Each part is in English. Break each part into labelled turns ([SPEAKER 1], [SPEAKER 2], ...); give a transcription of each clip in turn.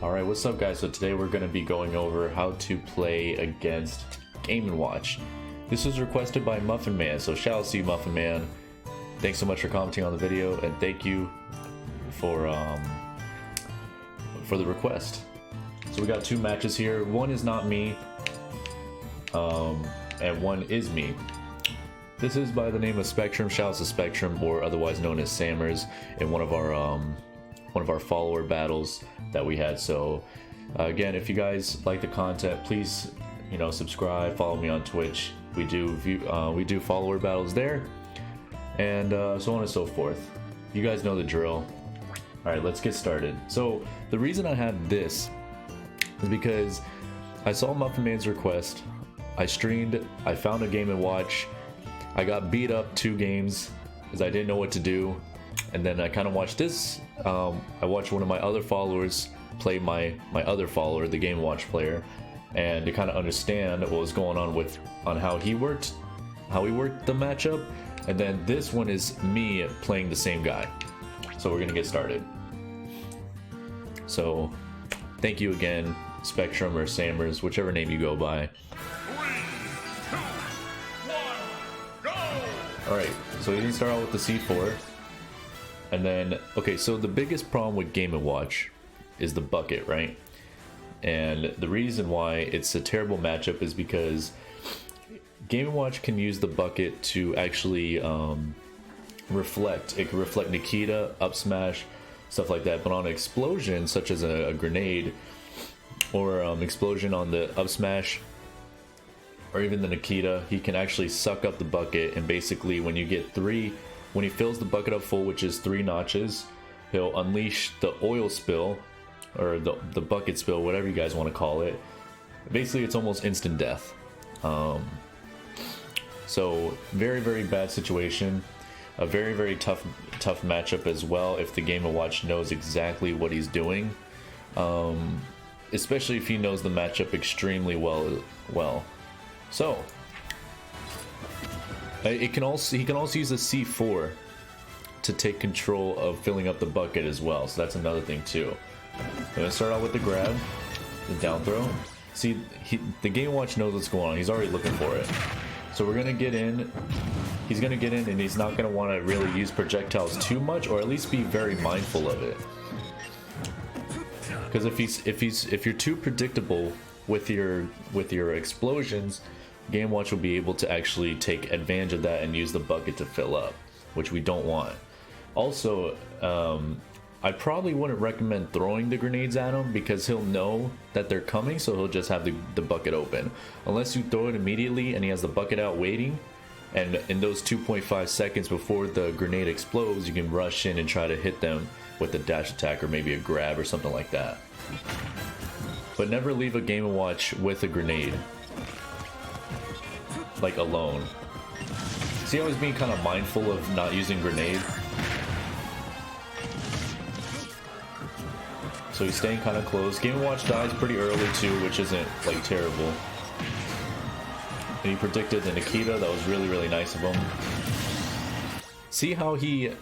[SPEAKER 1] Alright, what's up guys? So today we're going to be going over how to play against Game & Watch. This was requested by Muffin Man, so shout out to you Muffin Man. Thanks so much for commenting on the video, and thank you for the request. So we got two matches here. One is not me, and one is me. This is by the name of Spectrum. Shout out to Spectrum, or otherwise known as Sammers, in one of our follower battles that we had. So again, if you guys like the content, please subscribe, follow me on Twitch. We do follower battles there, and so on and so forth. You guys know the drill. All right, let's get started. So the reason I had this is because I saw Muffin Man's request. I streamed, I found a Game & Watch. I got beat up 2 games because I didn't know what to do. And then I kind of watched this. I watched one of my other followers play my other follower, the Game & Watch player, and to kind of understand what was going on how he worked the matchup. And then this one is me playing the same guy. So we're gonna get started. So thank you again, Spectrum or Sammers, whichever name you go by.
[SPEAKER 2] 3, 2, 1, go!
[SPEAKER 1] Alright, so he didn't start out with the C4. And then, okay, so the biggest problem with Game & Watch is the bucket, right? And the reason why it's a terrible matchup is because Game & Watch can use the bucket to actually reflect. It can reflect Nikita, up smash, stuff like that. But on an explosion, such as a grenade, or explosion on the up smash, or even the Nikita, he can actually suck up the bucket. And basically, when he fills the bucket up full, which is 3 notches, he'll unleash the oil spill, or the bucket spill, whatever you guys want to call it. Basically, it's almost instant death. So very, very bad situation. A very, very tough matchup as well if the Game & Watch knows exactly what he's doing. Especially if he knows the matchup extremely well. So he can also use a C4 to take control of filling up the bucket as well. So that's another thing too. I'm gonna start out with the grab, the down throw. See, the Game & Watch knows what's going on. He's already looking for it. So we're gonna get in. He's gonna get in, and he's not gonna want to really use projectiles too much, or at least be very mindful of it. Because if you're too predictable with your explosions, Game & Watch will be able to actually take advantage of that and use the bucket to fill up, which we don't want. Also, I probably wouldn't recommend throwing the grenades at him because he'll know that they're coming, so he'll just have the bucket open. Unless you throw it immediately and he has the bucket out waiting, and in those 2.5 seconds before the grenade explodes, you can rush in and try to hit them with a dash attack or maybe a grab or something like that. But never leave a Game & Watch with a grenade, like alone. See how he's being kind of mindful of not using grenade? So he's staying kind of close. Game & Watch dies pretty early too, which isn't like terrible. And he predicted the Nikita. That was really, really nice of him. See how Game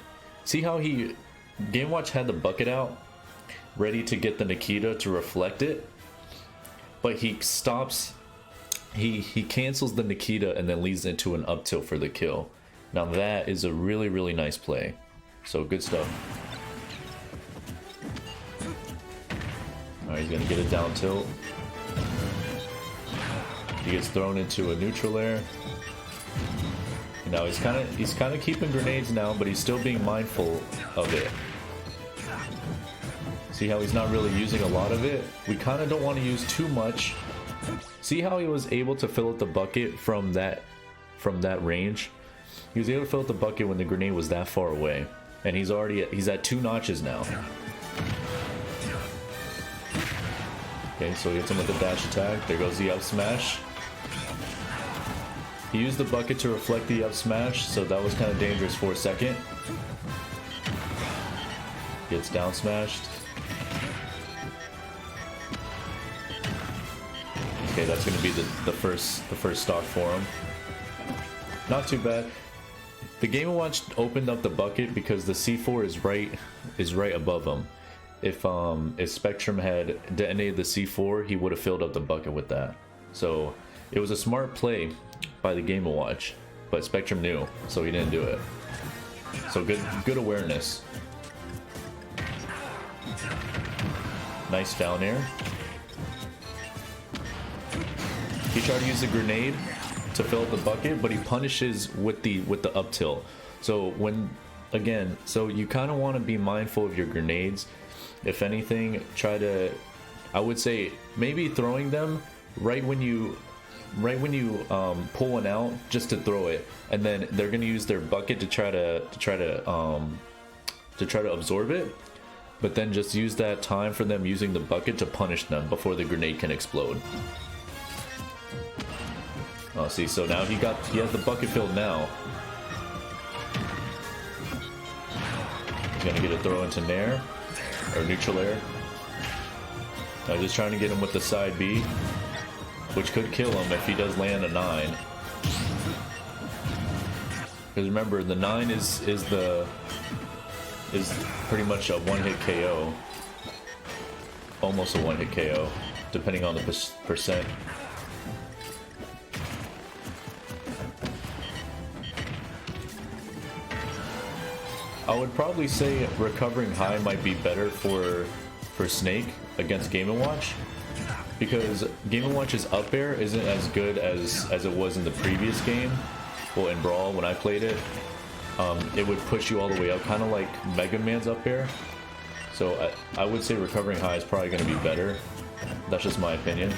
[SPEAKER 1] & Watch had the bucket out, ready to get the Nikita to reflect it, but he stops. He cancels the Nikita and then leads into an up tilt for the kill. Now that is a really, really nice play. So good stuff. Alright, he's gonna get a down tilt. He gets thrown into a neutral air. Now he's kind of keeping grenades now, but he's still being mindful of it. See how he's not really using a lot of it? We kind of don't want to use too much. See how he was able to fill up the bucket from that range? He was able to fill up the bucket when the grenade was that far away, and he's at 2 notches now. Okay, so he hits him with a dash attack. There goes the up smash. He used the bucket to reflect the up smash, so that was kind of dangerous for a second. Gets down smashed. Okay, that's going to be the first stock for him. Not too bad. The Game & Watch opened up the bucket because the C4 is right above him. if Spectrum had detonated the C4, he would have filled up the bucket with that. So it was a smart play by the Game & Watch, but Spectrum knew, so he didn't do it. So good awareness. Nice down air. He tried to use the grenade to fill up the bucket, but he punishes with the up tilt. So so you kind of want to be mindful of your grenades. If anything, I would say maybe throwing them right when you pull one out, just to throw it, and then they're gonna use their bucket to try to absorb it. But then just use that time for them using the bucket to punish them before the grenade can explode. Oh, see, so now he has the bucket filled now. He's gonna get a throw into Nair, or neutral air. I'm just trying to get him with the side B, which could kill him if he does land a 9. Because remember, the 9 is pretty much a one-hit KO. Almost a one-hit KO, depending on the percent. I would probably say recovering high might be better for Snake against Game & Watch, because Game & Watch's up air isn't as good as it was in the previous game. Well, in Brawl, when I played it, it would push you all the way up, kind of like Mega Man's up air. So I would say recovering high is probably going to be better. That's just my opinion.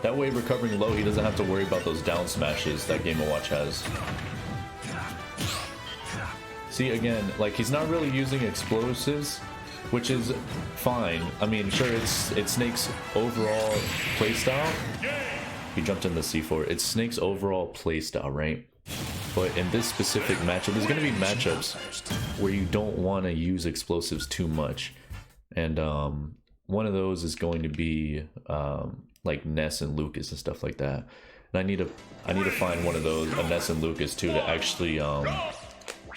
[SPEAKER 1] That way, recovering low, he doesn't have to worry about those down smashes that Game & Watch has. See, again, like, he's not really using explosives, which is fine. I mean, sure, it's Snake's overall playstyle. He jumped in the C4. It's Snake's overall playstyle, right? But in this specific matchup, there's going to be matchups where you don't want to use explosives too much. And one of those is going to be like Ness and Lucas and stuff like that. And I need to find one of those, a Ness and Lucas too, to actually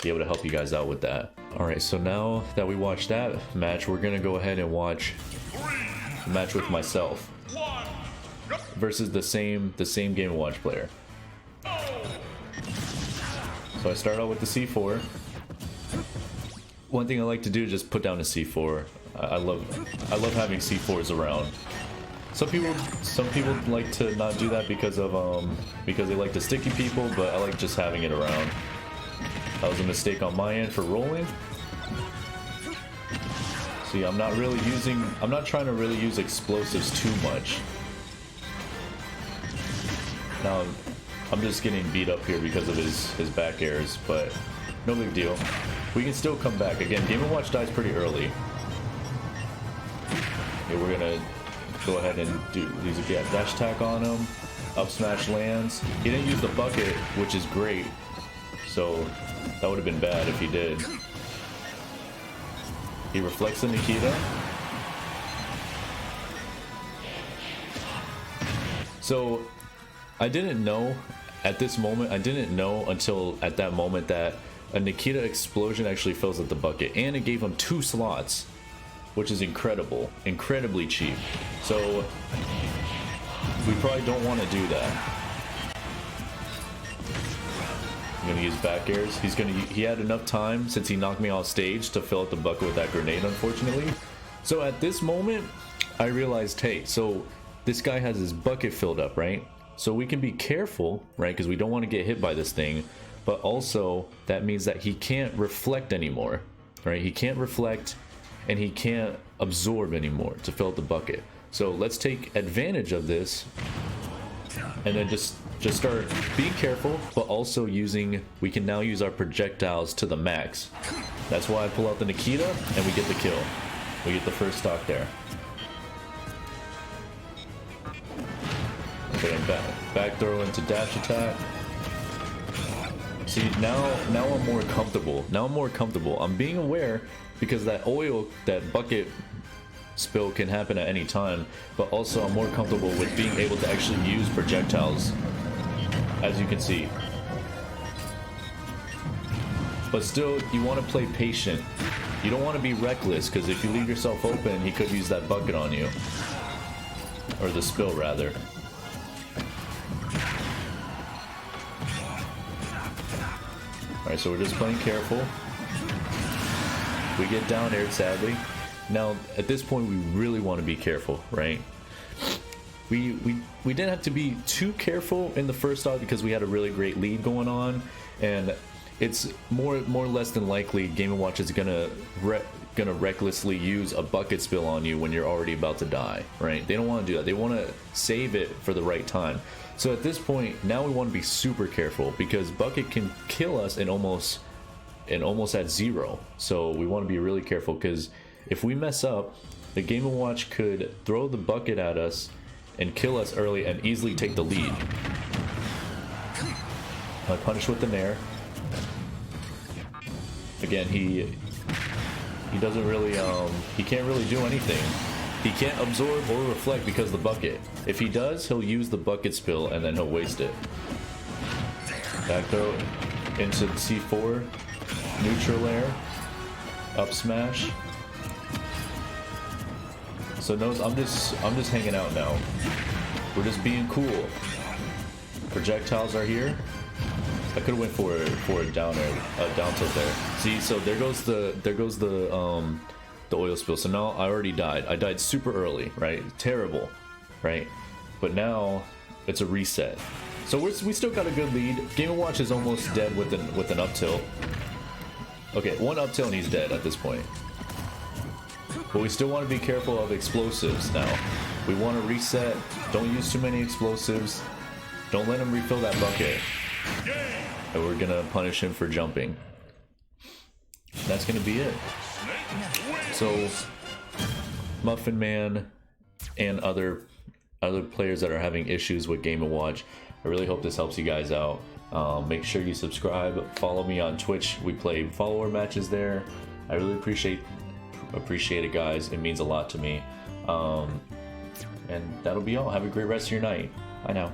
[SPEAKER 1] be able to help you guys out with that. Alright, so now that we watched that match, we're going to go ahead and watch a match with myself versus the same Game & Watch player. So I start out with the C4. One thing I like to do is just put down a C4. I love having C4s around. Some people like to not do that because they like to sticky people, but I like just having it around. That was a mistake on my end for rolling. See, I'm not trying to really use explosives too much. Now, I'm just getting beat up here because of his back airs, but no big deal. We can still come back. Again, Game & Watch dies pretty early. Okay, we're gonna go ahead and use a dash attack on him. Up smash lands. He didn't use the bucket, which is great. So that would have been bad if he did. He reflects the Nikita. So I didn't know at this moment, until at that moment that a Nikita explosion actually fills up the bucket, and it gave him 2 slots, which is incredibly cheap. So we probably don't want to do that. I'm gonna use back airs. He had enough time since he knocked me off stage to fill up the bucket with that grenade, unfortunately. So at this moment, I realized, hey, so this guy has his bucket filled up, right? So we can be careful, right? Because we don't want to get hit by this thing. But also, that means that he can't reflect anymore, right? He can't reflect, and he can't absorb anymore to fill up the bucket. So let's take advantage of this, and then just start being careful, but also we can now use our projectiles to the max. That's why I pull out the Nikita, and we get the kill. We get the first stock there. Okay, back throw into dash attack. See, now I'm more comfortable. I'm being aware because that bucket spill can happen at any time, but also I'm more comfortable with being able to actually use projectiles, as you can see. But still, you want to play patient. You don't want to be reckless, because if you leave yourself open, he could use that bucket on you. Or the spill, rather. Alright, so we're just playing careful. We get down aired, sadly. Now, at this point, we really want to be careful, right? We didn't have to be too careful in the first stock because we had a really great lead going on, and it's more or less than likely Game & Watch is gonna recklessly use a bucket spill on you when you're already about to die, right? They don't want to do that. They want to save it for the right time. So at this point, now we want to be super careful because bucket can kill us and almost at 0. So we want to be really careful because if we mess up, the Game & Watch could throw the bucket at us and kill us early and easily take the lead. I punish with the Nair. Again, he doesn't really he can't really do anything. He can't absorb or reflect because of the bucket. If he does, he'll use the bucket spill and then he'll waste it. Back throw into C4, neutral air, up smash. So no, I'm just hanging out now. We're just being cool. Projectiles are here. I could have went for a down tilt there. See, so there goes the oil spill. So now I already died. I died super early, right? Terrible, right? But now it's a reset. So we still got a good lead. Game & Watch is almost dead with an up tilt. Okay, one up tilt and he's dead at this point. But we still want to be careful of explosives now. We want to reset. Don't use too many explosives. Don't let him refill that bucket. And we're gonna punish him for jumping. That's gonna be it. So, Muffin Man and other players that are having issues with Game & Watch, I really hope this helps you guys out. Make sure you subscribe. Follow me on Twitch. We play follower matches there. I really appreciate it, guys. It means a lot to me. And that'll be all. Have a great rest of your night. Bye now.